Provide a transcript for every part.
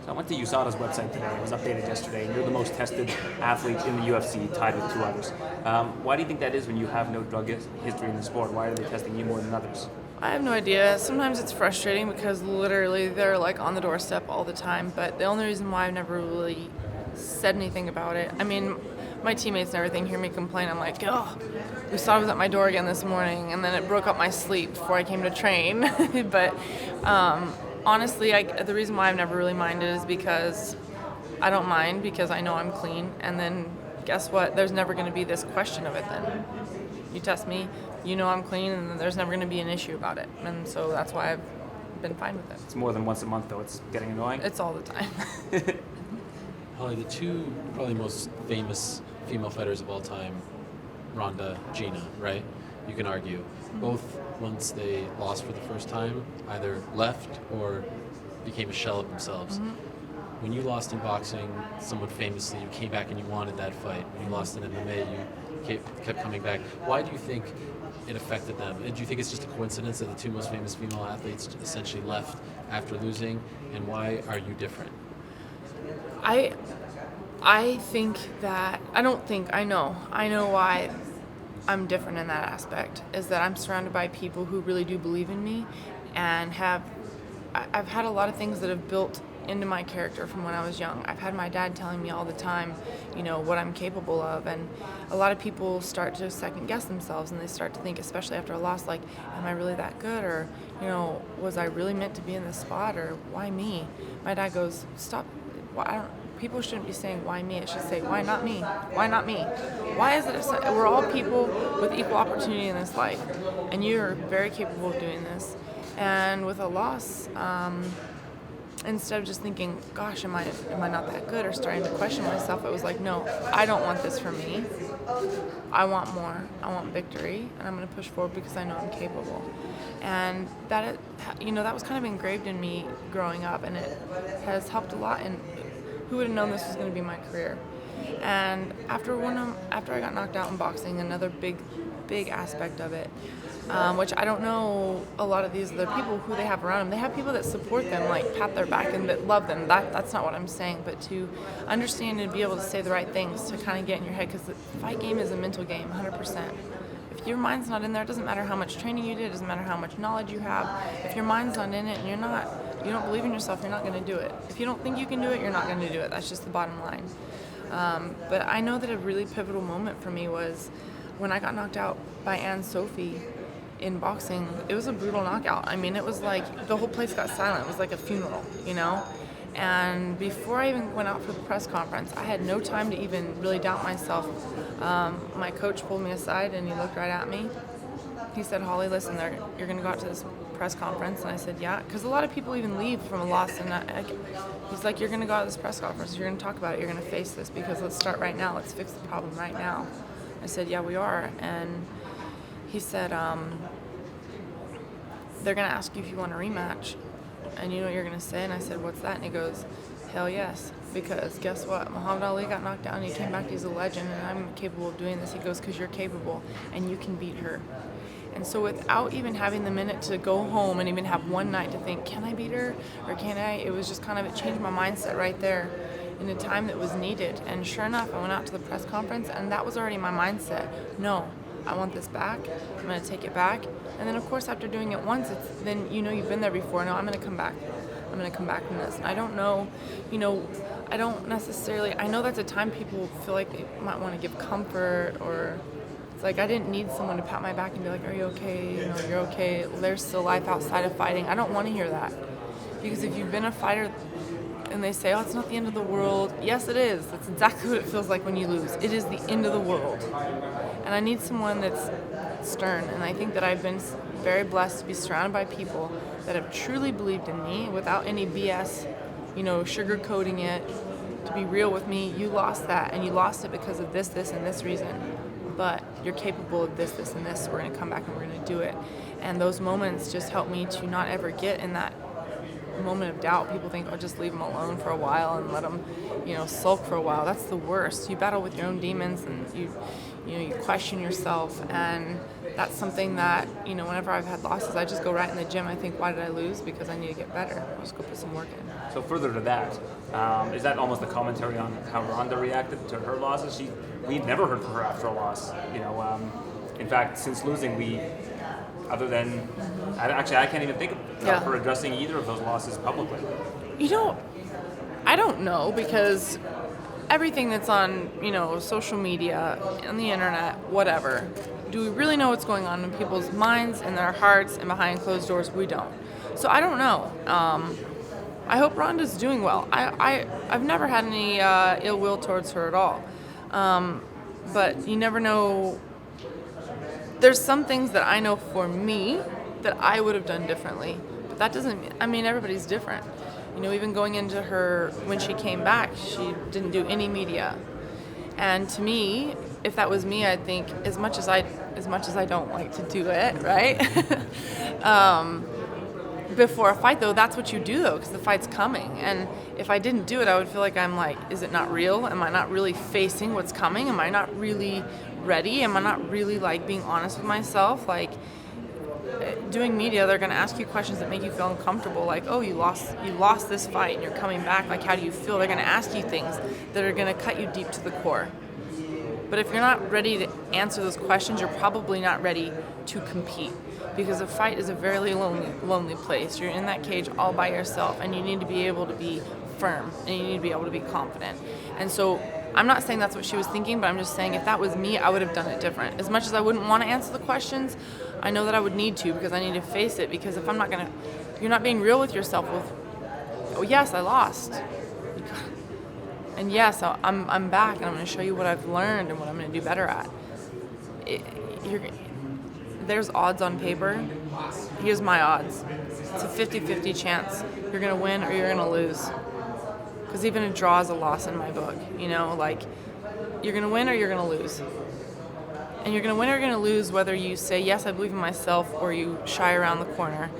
So I went to USADA's website today. It was updated yesterday, and you're the most tested athlete in the UFC, tied with 2 others. Why do you think that is when you have no drug history in the sport? Why are they testing you more than others? I have no idea. Sometimes it's frustrating because literally they're like on the doorstep all the time. But the only reason why I've never really said anything about it, I mean, my teammates and everything hear me complain. I'm like, oh, USADA was at my door again this morning, and then it broke up my sleep before I came to train. But honestly, the reason why I've never really minded is because I don't mind because I know I'm clean. And then guess what? There's never going to be this question of it then. You test me, you know I'm clean, and then there's never going to be an issue about it. And so that's why I've been fine with it. It's more than once a month, though. It's getting annoying. It's all the time. Holly, the two probably most famous female fighters of all time, Ronda, Gina, right? You can argue. Both, once they lost for the first time, either left or became a shell of themselves. When you lost in boxing, somewhat famously, you came back and you wanted that fight. When you lost in MMA, you kept coming back. Why do you think it affected them? Do you think it's just a coincidence that the two most famous female athletes essentially left after losing? And why are you different? I think that, I know why I'm different in that aspect, is that I'm surrounded by people who really do believe in me and I've had a lot of things that have built into my character from when I was young. I've had my dad telling me all the time, what I'm capable of, and a lot of people start to second guess themselves and they start to think, especially after a loss, like, am I really that good? Or, was I really meant to be in this spot? Or why me? My dad goes, stop. People shouldn't be saying why me. It should say why not me? Why not me? Why is it? We're all people with equal opportunity in this life, and you're very capable of doing this. And with a loss, instead of just thinking, gosh, am I not that good, or starting to question myself, it was like, no, I don't want this for me. I want more. I want victory, and I'm going to push forward because I know I'm capable. And that was kind of engraved in me growing up, and it has helped a lot. And who would have known this was going to be my career? And after I got knocked out in boxing, another big aspect of it, which I don't know a lot of these other people who they have around them. They have people that support them, like pat their back and that love them. That's not what I'm saying, but to understand and be able to say the right things to kind of get in your head, because the fight game is a mental game, 100%. If your mind's not in there, it doesn't matter how much training you did, it doesn't matter how much knowledge you have. If your mind's not in it and you don't believe in yourself, you're not going to do it. If you don't think you can do it, you're not going to do it. That's just the bottom line. But I know that a really pivotal moment for me was when I got knocked out by Ann Sophie in boxing. It was a brutal knockout. I mean, it was like the whole place got silent. It was like a funeral, And before I even went out for the press conference, I had no time to even really doubt myself. My coach pulled me aside and he looked right at me. He said, Holly, listen, you're going to go out to this press conference. And I said, yeah, because a lot of people even leave from a loss. And he's like, you're going to go out to this press conference. You're going to talk about it. You're going to face this because let's start right now. Let's fix the problem right now. I said, yeah, we are. And he said, they're going to ask you if you want a rematch. And you know what you're going to say? And I said, what's that? And he goes, hell yes. Because guess what? Muhammad Ali got knocked down and he came back, he's a legend, and I'm capable of doing this. He goes, because you're capable and you can beat her. And so without even having the minute to go home and even have one night to think, can I beat her or can I? It was just it changed my mindset right there in a time that was needed. And sure enough, I went out to the press conference and that was already my mindset. No, I want this back. I'm going to take it back. And then, of course, after doing it once, then you've been there before. No, I'm going to come back. I'm going to come back from this. And I don't know, I don't necessarily, I know that's a time people feel like they might want to give comfort, or it's like I didn't need someone to pat my back and be like, are you okay? You're okay. There's still life outside of fighting. I don't want to hear that. Because if you've been a fighter and they say, oh, it's not the end of the world. Yes, it is. That's exactly what it feels like when you lose. It is the end of the world. And I need someone that's stern. And I think that I've been very blessed to be surrounded by people that have truly believed in me without any BS, sugarcoating it, to be real with me. You lost that, and you lost it because of this, and this reason. But you're capable of this, and this. We're going to come back and we're going to do it. And those moments just help me to not ever get in that moment of doubt. People think, oh, just leave them alone for a while and let them, sulk for a while. That's the worst. You battle with your own demons, and you question yourself. And that's something that, whenever I've had losses, I just go right in the gym. I think, why did I lose? Because I need to get better. I'll just go put some work in. So further to that, is that almost a commentary on how Ronda reacted to her losses? We've never heard from her after a loss. In fact, since losing, other than, I can't even think of her addressing either of those losses publicly. I don't know, because everything that's on, social media, on the internet, whatever, do we really know what's going on in people's minds, in their hearts, and behind closed doors? We don't. So I don't know. I hope Ronda's doing well. I've never had any ill will towards her at all. But you never know. There's some things that I know for me that I would have done differently. But that doesn't, everybody's different. Even going into her, when she came back, she didn't do any media. And to me, if that was me, I'd think, as much as I don't like to do it, right? Before a fight, though, that's what you do, though, because the fight's coming. And if I didn't do it, I would feel like I'm like, is it not real? Am I not really facing what's coming? Am I not really ready? Am I not really, being honest with myself? Doing media, they're going to ask you questions that make you feel uncomfortable, like, oh, you lost this fight and you're coming back, how do you feel? They're going to ask you things that are going to cut you deep to the core. But if you're not ready to answer those questions, you're probably not ready to compete, because a fight is a very lonely place. You're in that cage all by yourself, and you need to be able to be firm, and you need to be able to be confident. And so I'm not saying that's what she was thinking, but I'm just saying if that was me, I would have done it different. As much as I wouldn't want to answer the questions, I know that I would need to, because I need to face it, because if I'm not going to, you're not being real with yourself with, oh yes, I lost. And yes, I'm back, and I'm going to show you what I've learned and what I'm going to do better at. There's odds on paper. Here's my odds. It's a 50-50 chance. You're going to win or you're going to lose. Because even a draw is a loss in my book. You're going to win or you're going to lose. And you're going to win or you're going to lose whether you say, yes, I believe in myself, or you shy around the corner.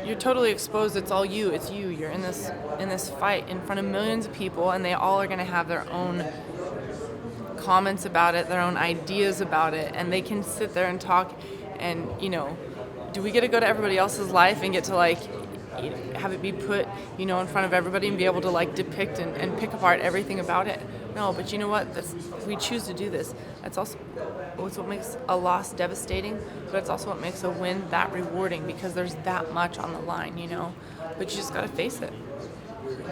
You're totally exposed. It's all you. It's you. You're in this fight in front of millions of people, and they all are going to have their own comments about it, their own ideas about it, and they can sit there and talk. And do we get to go to everybody else's life and get to have it be put in front of everybody and be able to depict and pick apart everything about it? No, but you know what? We choose to do this. It's what makes a loss devastating, but it's also what makes a win that rewarding, because there's that much on the line, But you just got to face it.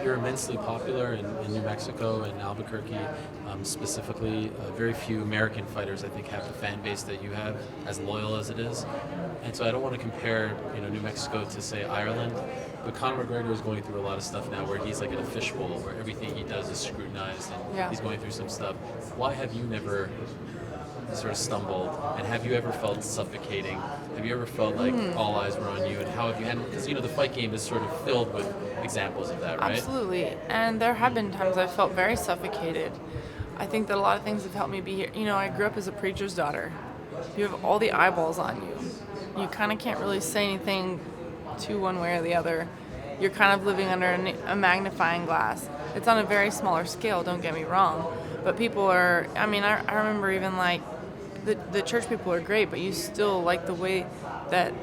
You're immensely popular in New Mexico and Albuquerque, specifically. Very few American fighters, I think, have the fan base that you have, as loyal as it is. And so I don't want to compare, New Mexico to, say, Ireland, but Conor McGregor is going through a lot of stuff now where he's like in a fishbowl, where everything he does is scrutinized, and he's going through some stuff. Why have you never sort of stumbled, and have you ever felt suffocating? Have you ever felt like all eyes were on you, and how have you handled? Because the fight game is sort of filled with examples of that, right? Absolutely, and there have been times I've felt very suffocated. I think that a lot of things have helped me be here. I grew up as a preacher's daughter. You have all the eyeballs on you. You kind of can't really say anything to one way or the other. You're kind of living under a magnifying glass. It's on a very smaller scale, don't get me wrong, but people are, I remember even the church people are great, but you still like the way that,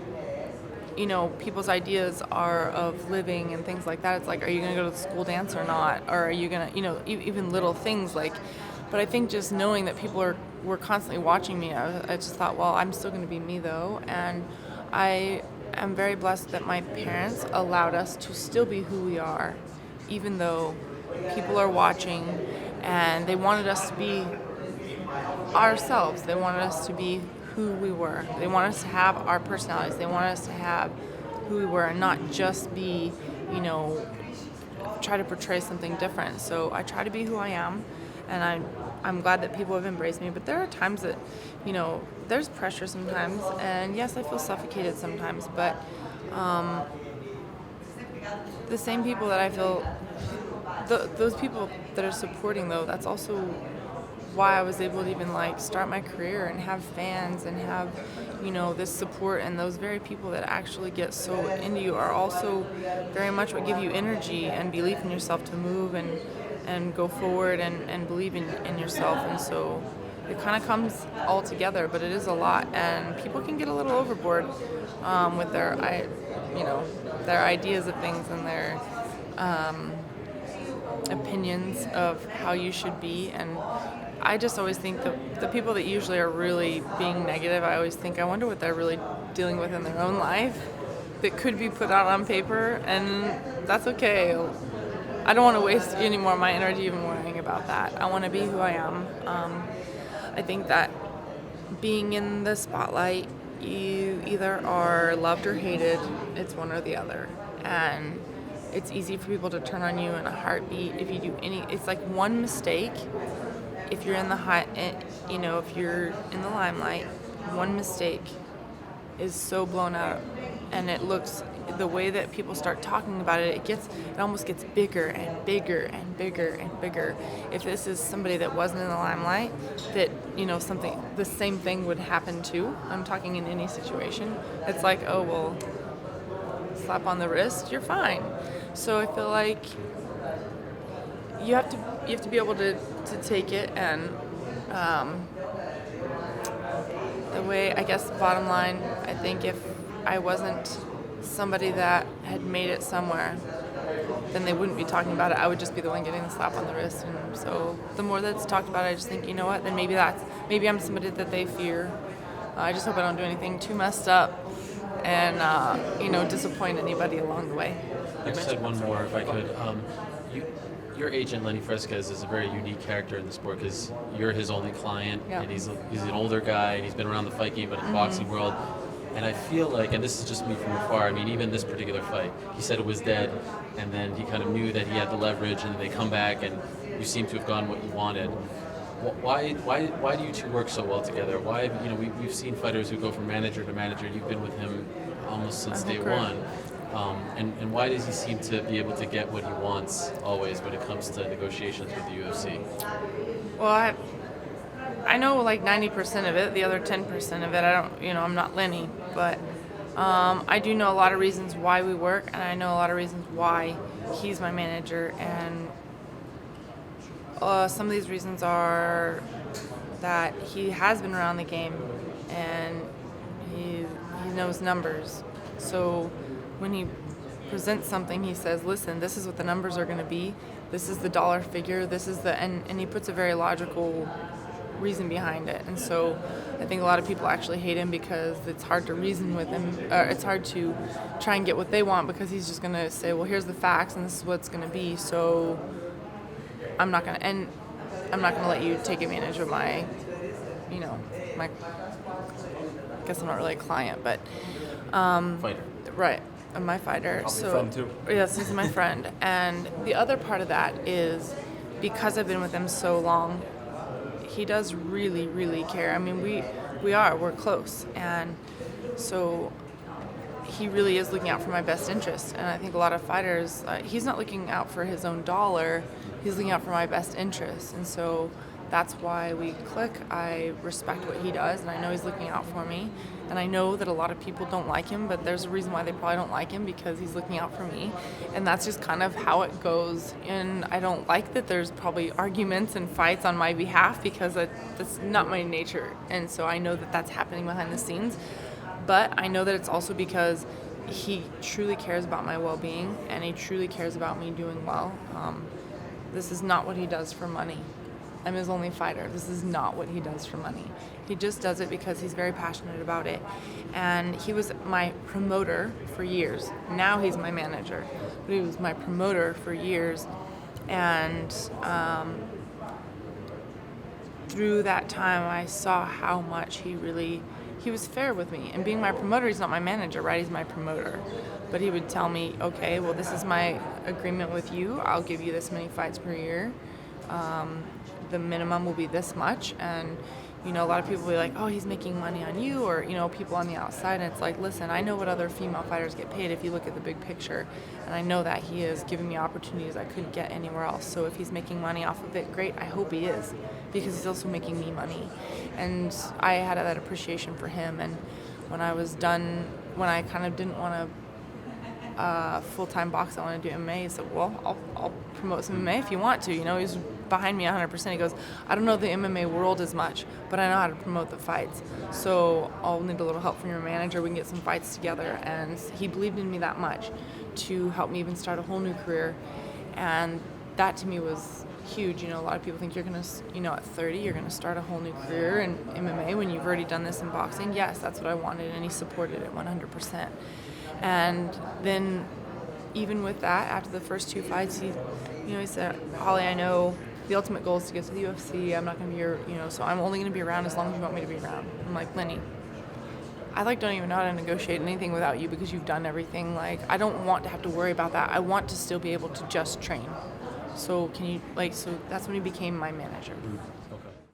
people's ideas are of living and things like that. It's are you going to go to the school dance or not? Or are you going to, even little things but I think just knowing that people were constantly watching me, I just thought, well, I'm still going to be me though. And I am very blessed that my parents allowed us to still be who we are, even though people are watching, and they wanted us to be ourselves. They wanted us to be who we were. They wanted us to have our personalities. They wanted us to have who we were and not just be, try to portray something different. So I try to be who I am, and I'm glad that people have embraced me. But there are times that, there's pressure sometimes, and yes, I feel suffocated sometimes, but the same people that I feel, those people that are supporting, though, that's also why I was able to even start my career and have fans and have this support. And those very people that actually get so into you are also very much what give you energy and belief in yourself to move and go forward and believe in yourself. And so it kind of comes all together, but it is a lot, and people can get a little overboard with their ideas of things and their opinions of how you should be, and I just always think the people that usually are really being negative, I always think, I wonder what they're really dealing with in their own life that could be put out on paper, and that's okay. I don't want to waste any more of my energy even worrying about that. I want to be who I am. I think that being in the spotlight, you either are loved or hated. It's one or the other. And it's easy for people to turn on you in a heartbeat if you do it's like one mistake. If you're in the if you're in the limelight, one mistake is so blown out, and it looks, the way that people start talking about it, it almost gets bigger and bigger and bigger and bigger. If this is somebody that wasn't in the limelight, that the same thing would happen to. I'm talking in any situation. It's like, oh well, slap on the wrist, you're fine. So I feel like you have to be able to take it, and the way, I guess, bottom line, I think if I wasn't somebody that had made it somewhere, then they wouldn't be talking about it. I would just be the one getting the slap on the wrist. And so the more that's talked about, I just think, you know what, then maybe I'm somebody that they fear. I just hope I don't do anything too messed up and disappoint anybody along the way. I just had one more, if I could. Your agent, Lenny Fresquez, is a very unique character in the sport because you're his only client, and he's an older guy, and he's been around the fight game, but in the boxing world. And I feel like, and this is just me from afar, I mean, even this particular fight, he said it was dead, and then he kind of knew that he had the leverage, and they come back, and you seem to have gone what you wanted. Why do you two work so well together? Why, we've seen fighters who go from manager to manager. You've been with him almost since day one. And why does he seem to be able to get what he wants always when it comes to negotiations with the UFC? Well, I know like 90% of it. The other 10% of it, I don't, I'm not Lenny, but I do know a lot of reasons why we work, and I know a lot of reasons why he's my manager. And some of these reasons are that he has been around the game, and he knows numbers. So when he presents something, he says, listen, this is what the numbers are going to be. This is the dollar figure. This is and he puts a very logical reason behind it. And so I think a lot of people actually hate him because it's hard to reason with him. It's hard to try and get what they want because he's just going to say, well, here's the facts and this is what it's going to be. So I'm not going to let you take advantage of my, I guess I'm not really a client, but Fighter. Right. My fighter. Probably a friend too. Yes, he's my friend. And the other part of that is because I've been with him so long, he does really, really care. I mean, we're close. And so he really is looking out for my best interest. And I think a lot of fighters, he's not looking out for his own dollar, he's looking out for my best interest. And so that's why we click. I respect what he does, and I know he's looking out for me. And I know that a lot of people don't like him, but there's a reason why they probably don't like him, because he's looking out for me. And that's just kind of how it goes. And I don't like that there's probably arguments and fights on my behalf, because that's not my nature. And so I know that that's happening behind the scenes. But I know that it's also because he truly cares about my well-being, and he truly cares about me doing well. This is not what he does for money. I'm his only fighter. This is not what he does for money. He just does it because he's very passionate about it. And he was my promoter for years. Now he's my manager. But he was my promoter for years. And through that time, I saw how much he was fair with me. And being my promoter, he's not my manager, right? He's my promoter. But he would tell me, okay, well, this is my agreement with you. I'll give you this many fights per year. The minimum will be this much. And a lot of people will be like, oh, he's making money on you, or people on the outside. And it's like, listen, I know what other female fighters get paid if you look at the big picture, and I know that he is giving me opportunities I couldn't get anywhere else. So if he's making money off of it, great. I hope he is, because he's also making me money. And I had that appreciation for him. And when I was done, when I kind of didn't want to full-time box, I want to do MMA. He said, well, I'll promote some MMA if you want to. He was behind me 100%. He goes, I don't know the MMA world as much, but I know how to promote the fights. So I'll need a little help from your manager. We can get some fights together. And he believed in me that much to help me even start a whole new career. And that to me was huge. You know, a lot of people think you're going to, you know, at 30, you're going to start a whole new career in MMA when you've already done this in boxing. Yes, that's what I wanted, and he supported it 100%. And then even with that, after the first 2 fights, he said, Holly, I know the ultimate goal is to get to the UFC. I'm not going to be your, so I'm only going to be around as long as you want me to be around. I'm like, Lenny, I don't even know how to negotiate anything without you because you've done everything. Like, I don't want to have to worry about that. I want to still be able to just train. So can you, so that's when he became my manager.